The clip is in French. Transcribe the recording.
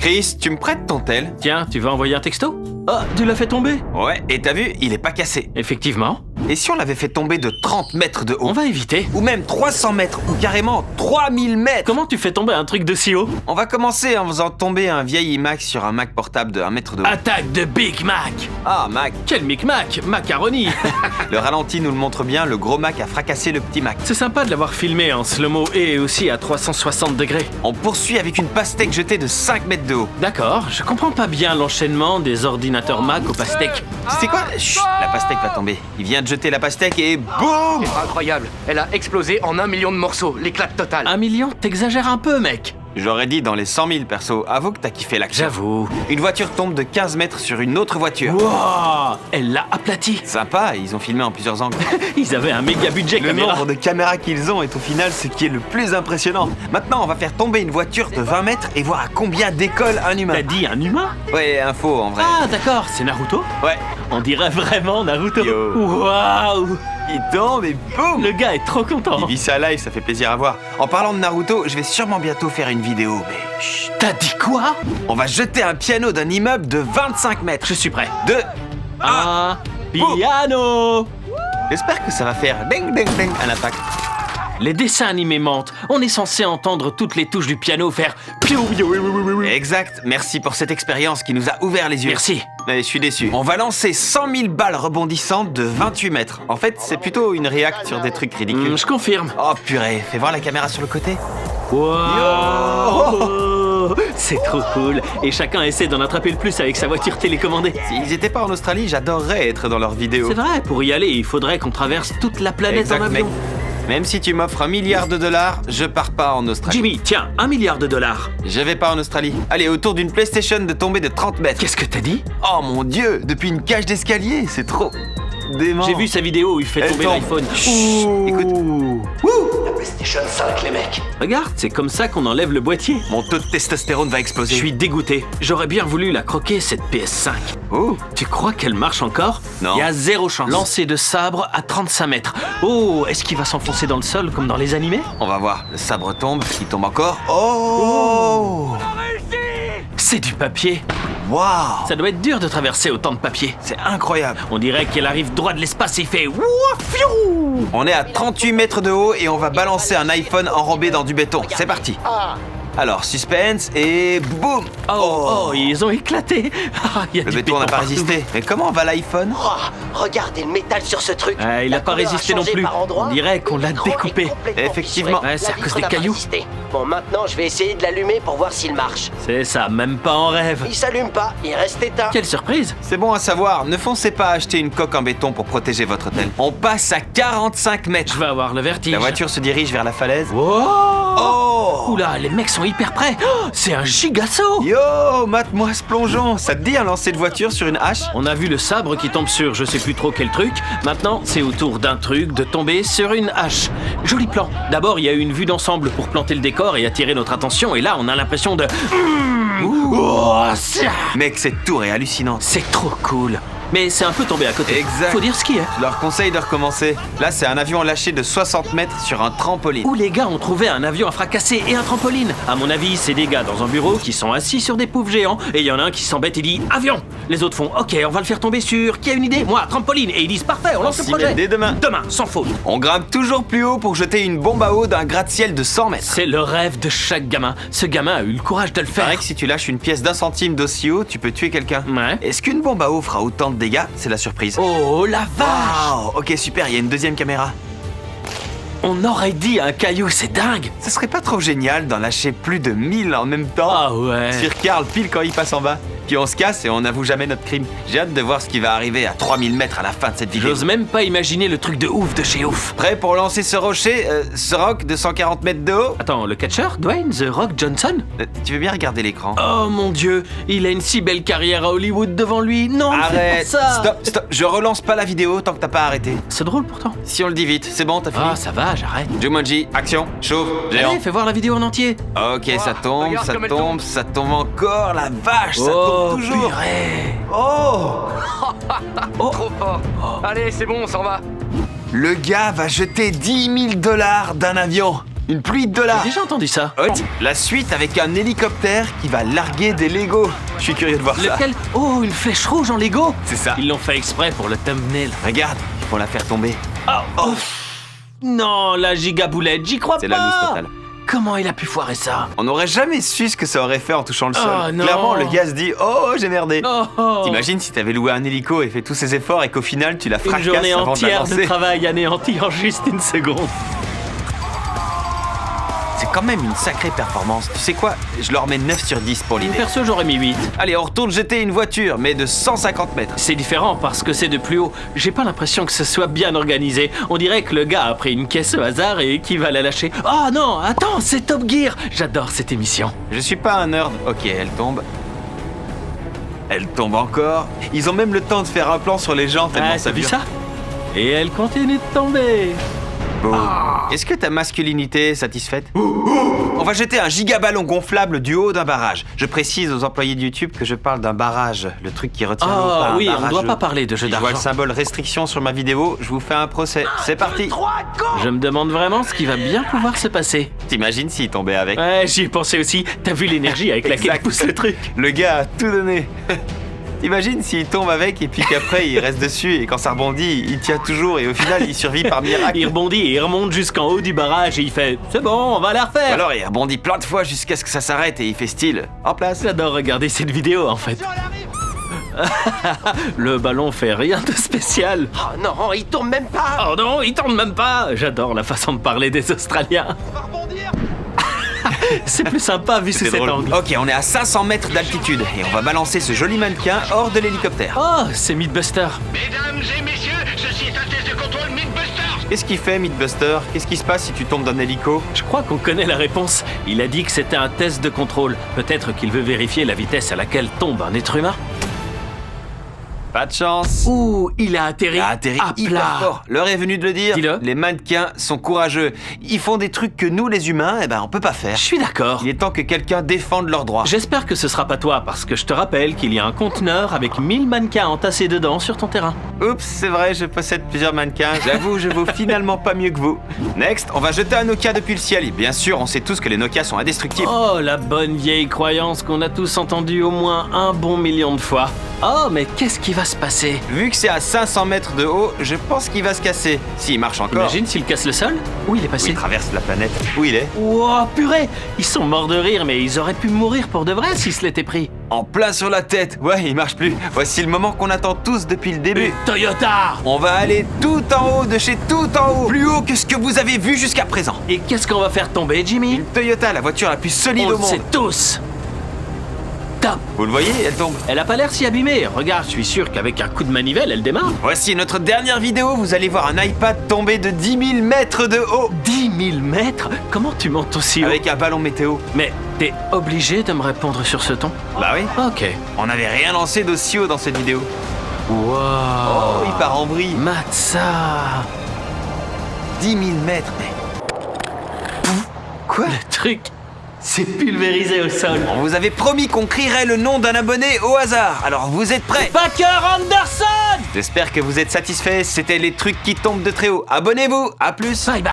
Chris, tu me prêtes ton tel? Tiens, tu veux envoyer un texto? Ah, tu l'as fait tomber? Ouais, et t'as vu, il est pas cassé. Effectivement. Et si on l'avait fait tomber de 30 mètres de haut? On va éviter. Ou même 300 mètres, ou carrément 3000 mètres? Comment tu fais tomber un truc de si haut? On va commencer en faisant tomber un vieil iMac sur un Mac portable de 1 mètre de haut. Attaque de Big Mac! Ah, Mac. Quel Micmac? Macaroni! Le ralenti nous le montre bien, le gros Mac a fracassé le petit Mac. C'est sympa de l'avoir filmé en slow-mo et aussi à 360 degrés. On poursuit avec une pastèque jetée de 5 mètres de haut. D'accord, je comprends pas bien l'enchaînement des ordinateurs Mac aux pastèques. Tu sais quoi? Chut, la pastèque va tomber. Il vient de jeter la pastèque et boum! Incroyable, elle a explosé en 1 million de morceaux, l'éclat total. 1 million? T'exagères un peu, mec. J'aurais dit dans les 100 000 perso. Avoue que t'as kiffé l'action. J'avoue. Une voiture tombe de 15 mètres sur une autre voiture. Wow, elle l'a aplati. Sympa, ils ont filmé en plusieurs angles. Ils avaient un méga budget Le caméra. nombre de caméras qu'ils ont est au final ce qui est le plus impressionnant. Maintenant, on va faire tomber une voiture de 20 mètres et voir à combien décolle un humain. T'as dit un humain? Ouais, info en vrai. Ah, d'accord, c'est Naruto? Ouais. On dirait vraiment Naruto. Yo. Waouh! Il tombe et boum! Le gars est trop content. Il vit ça live, ça fait plaisir à voir. En parlant de Naruto, je vais sûrement bientôt faire une vidéo, mais chut. T'as dit quoi? On va jeter un piano d'un immeuble de 25 mètres. Je suis prêt. De... Un piano! J'espère que ça va faire ding ding ding à l'impact. Les dessins animés mentent. On est censé entendre toutes les touches du piano faire piou piou. Exact, merci pour cette expérience qui nous a ouvert les yeux. Merci. Mais je suis déçu. On va lancer 100 000 balles rebondissantes de 28 mètres. En fait, c'est plutôt une réact sur des trucs ridicules. Je confirme. Oh purée, fais voir la caméra sur le côté. Wow. C'est trop cool. Et chacun essaie d'en attraper le plus avec sa voiture télécommandée. S'ils étaient pas en Australie, j'adorerais être dans leurs vidéos. C'est vrai, pour y aller, il faudrait qu'on traverse toute la planète Exact, en avion. mec. Même si tu m'offres $1 milliard, je pars pas en Australie. Jimmy, tiens, $1 milliard. Je vais pas en Australie. Allez, autour d'une PlayStation de tomber de 30 mètres. Qu'est-ce que t'as dit? Oh mon dieu, depuis une cage d'escalier, c'est trop dément. J'ai vu sa vidéo où il fait Elle tomber tombe. l'iPhone. Chut, écoute. La PlayStation 5, les mecs. Regarde, c'est comme ça qu'on enlève le boîtier. Mon taux de testostérone va Je exploser. suis dégoûté. J'aurais bien voulu la croquer, cette PS5. Oh, Tu crois qu'elle marche encore? Non. Il y a zéro chance. Lancer de sabre à 35 mètres. Oh, est-ce qu'il va s'enfoncer dans le sol comme dans les animés? on va voir. Le sabre tombe, il tombe encore. Oh, C'est du papier. waouh, Ça doit être dur de traverser autant de papier. c'est incroyable. On dirait qu'elle arrive droit de l'espace et il fait wouah, fiou. On est à 38 mètres de haut et on va balancer un iPhone enrobé dans du béton. C'est parti. Alors, suspense et boum. Oh, ils ont éclaté. Ah, il y a Le du béton n'a pas partout. résisté. Mais comment va l'iPhone? Oh, regardez le métal sur ce truc. Il La a pas couleur résisté non changé plus. par endroits. On dirait qu'on l'a L'écran est découpé. complètement Effectivement. fissuré. Ouais, c'est La à cause vitre des n'a pas cailloux. résisté. Bon, maintenant, je vais essayer de l'allumer pour voir s'il marche. C'est ça, même pas en rêve. Il s'allume pas, il reste éteint. Quelle surprise. C'est bon à savoir, ne foncez pas acheter une coque en béton pour protéger votre hôtel. On passe à 45 mètres. Je vais avoir le vertige. La voiture se dirige vers la falaise. Wow. Oh! Oula, les mecs sont hyper prêts. Oh, c'est un gigasaut. Yo, mate-moi ce plongeon. Ça te dit un lancer de voiture sur une hache? On a vu le sabre qui tombe sur je sais plus trop quel truc. Maintenant, c'est au tour d'un truc de tomber sur une hache. Joli plan. D'abord, il y a eu une vue d'ensemble pour planter le décor et attirer notre attention. Et là, on a l'impression de... Oh, ça. Mec, cette tour est hallucinante. C'est trop cool. Mais c'est un peu tombé à côté. Exact. Faut dire ce qui est. Je leur conseille de recommencer. Là, c'est un avion lâché de 60 mètres sur un trampoline. Où les gars ont trouvé un avion à fracasser et un trampoline. À mon avis, c'est des gars dans un bureau qui sont assis sur des poufs géants et il y en a un qui s'embête et dit avion. Les autres font ok, on va le faire tomber sur. Qui a une idée? Moi, trampoline. Et ils disent parfait, on lance le s'y projet. met dès demain. Demain, sans faute. On grimpe toujours plus haut pour jeter une bombe à eau d'un gratte-ciel de 100 mètres. C'est le rêve de chaque gamin. Ce gamin a eu le courage de le Il faire. paraît que si tu lâches une pièce d'1 centime d'aussi haut, tu peux tuer quelqu'un. Ouais. Est-ce qu'une bombe à eau fera autant de dégâts? C'est la surprise. Oh la vache! Wow, ok, super, il y a une deuxième caméra. On aurait dit un caillou, c'est dingue! Ce serait pas trop génial d'en lâcher plus de 1000 en même temps? Ah ouais! Sur Carl pile quand il passe en bas. Puis on se casse et on n'avoue jamais notre crime. J'ai hâte de voir ce qui va arriver à 3000 mètres à la fin de cette vidéo. J'ose même pas imaginer le truc de ouf de chez ouf. Prêt pour lancer ce rocher, ce roc de 140 mètres de haut? Attends, le catcheur? Dwayne The Rock Johnson? Tu veux bien regarder l'écran? Oh mon dieu, il a une si belle carrière à Hollywood devant lui. Non, Arrête! fais pas ça. Stop, stop! Je relance pas la vidéo tant que t'as pas arrêté. C'est drôle pourtant. Si on le dit vite, c'est bon, t'as fini? Ah, ça va, j'arrête. Jumanji, action, chauffe, géant. Allez, fais voir la vidéo en entier. Ok, ça tombe, regarde ça comme elle tombe, ça tombe encore, la vache, ça Oh, tombe toujours. purée. Oh! Trop fort. Allez, c'est bon, on s'en va. Le gars va jeter $10 000 d'un avion. Une pluie de dollars. J'ai déjà entendu ça. Hot, la suite avec un hélicoptère qui va larguer des Lego. Je suis curieux de voir ça. Lequel? Oh, une flèche rouge en Lego. C'est ça. Ils l'ont fait exprès pour le thumbnail. Regarde, ils vont la faire tomber. Oh. Non, la gigaboulette, j'y crois pas. C'est la loose totale. Comment il a pu foirer ça? On n'aurait jamais su ce que ça aurait fait en touchant le sol. Oh, non. Clairement, le gars se dit « Oh, j'ai merdé Oh. T'imagines si t'avais loué un hélico et fait tous ces efforts et qu'au final, tu la Une fracasses journée avant de la entière de lancer. travail anéantie en juste une seconde. C'est quand même une sacrée performance. Tu sais quoi? Je leur mets 9 sur 10 pour l'idée. Perso, j'aurais mis 8. Allez, on retourne jeter une voiture, mais de 150 mètres. C'est différent parce que c'est de plus haut. J'ai pas l'impression que ce soit bien organisé. On dirait que le gars a pris une caisse au hasard et qui va la lâcher. Oh non, attends, c'est Top Gear. J'adore cette émission. Je suis pas un nerd. Ok, elle tombe. Elle tombe encore. Ils ont même le temps de faire un plan sur les gens tellement Ah, ça t'as vu dure. ça? Et elle continue de tomber. Boum. Est-ce que ta masculinité est satisfaite? On va jeter un gigaballon gonflable du haut d'un barrage. Je précise aux employés de YouTube que je parle d'un barrage, le truc qui retient l'eau, pas Ah un oui, on barrage. doit pas parler de jeu Si je vois le d'argent. symbole restriction sur ma vidéo, je vous fais un procès. C'est parti. Je me demande vraiment ce qui va bien pouvoir se passer. T'imagines s'il tombait avec? Ouais, j'y ai pensé aussi. T'as vu l'énergie avec laquelle il Exact. pousse le truc? Le gars a tout donné. T'imagines s'il tombe avec et puis qu'après il reste dessus et quand ça rebondit, il tient toujours et au final il survit par miracle. Il rebondit et il remonte jusqu'en haut du barrage et il fait « C'est bon, on va la Ou refaire !» alors il rebondit plein de fois jusqu'à ce que ça s'arrête et il fait style. En place. J'adore regarder cette vidéo en fait. Le ballon fait rien de spécial. Oh non, il tourne même pas. Oh non, il tourne même pas. J'adore la façon de parler des Australiens. C'est plus sympa vu sous C'est cet drôle. angle. Ok, on est à 500 mètres d'altitude et on va balancer ce joli mannequin hors de l'hélicoptère. Oh, c'est Mythbuster. Mesdames et messieurs, ceci est un test de contrôle Mythbusters. Qu'est-ce qu'il fait, Mythbuster? Qu'est-ce qui se passe si tu tombes d'un hélico? Je crois qu'on connaît la réponse. Il a dit que c'était un test de contrôle. Peut-être qu'il veut vérifier la vitesse à laquelle tombe un être humain. Pas de chance. Ouh, il a atterri. Il a atterri à hyper plat. fort. L'heure est venue de le dire. Dis-le. Les mannequins sont courageux. Ils font des trucs que nous, les humains, on peut pas faire. Je suis d'accord. Il est temps que quelqu'un défende leurs droits. J'espère que ce sera pas toi, parce que je te rappelle qu'il y a un conteneur avec 1000 mannequins entassés dedans sur ton terrain. Oups, c'est vrai, je possède plusieurs mannequins. J'avoue, je vaux finalement pas mieux que vous. Next, on va jeter un Nokia depuis le ciel. Et bien sûr, on sait tous que les Nokia sont indestructibles. Oh, la bonne vieille croyance qu'on a tous entendue au moins 1 bon million de fois. Oh, mais qu'est-ce qui va se passer? Vu que c'est à 500 mètres de haut, je pense qu'il va se casser. S'il marche encore. Imagine s'il casse le sol? Où il est Où passé? il traverse la planète. Où il est? Wow, purée! Ils sont morts de rire, mais ils auraient pu mourir pour de vrai s'ils se l'étaient pris. En plein sur la tête. Ouais, il marche plus. Voici le moment qu'on attend tous depuis le début. Toyota! On va aller tout en haut de chez tout en haut. Plus haut que ce que vous avez vu jusqu'à présent. Et qu'est-ce qu'on va faire tomber, Jimmy? Une Toyota, la voiture la plus solide On au le monde. sait tous! Top! Vous le voyez, elle tombe. Elle a pas l'air si abîmée. Regarde, je suis sûr qu'avec un coup de manivelle, elle démarre. Voici notre dernière vidéo. Vous allez voir un iPad tomber de 10 000 mètres de haut. 10 000 mètres? Comment tu montes aussi haut? Avec un ballon météo. Mais t'es obligé de me répondre sur ce ton? Bah oui. Ok. On n'avait rien lancé d'aussi haut dans cette vidéo. Wow! Oh, il part en vrille. Matza! 10 000 mètres, mais... Pouf. Quoi? Le truc, c'est pulvérisé au sol. On vous avait promis qu'on crierait le nom d'un abonné au hasard. Alors vous êtes prêts? Backer Anderson! J'espère que vous êtes satisfaits. C'était les trucs qui tombent de très haut. Abonnez-vous. À plus. Bye bye.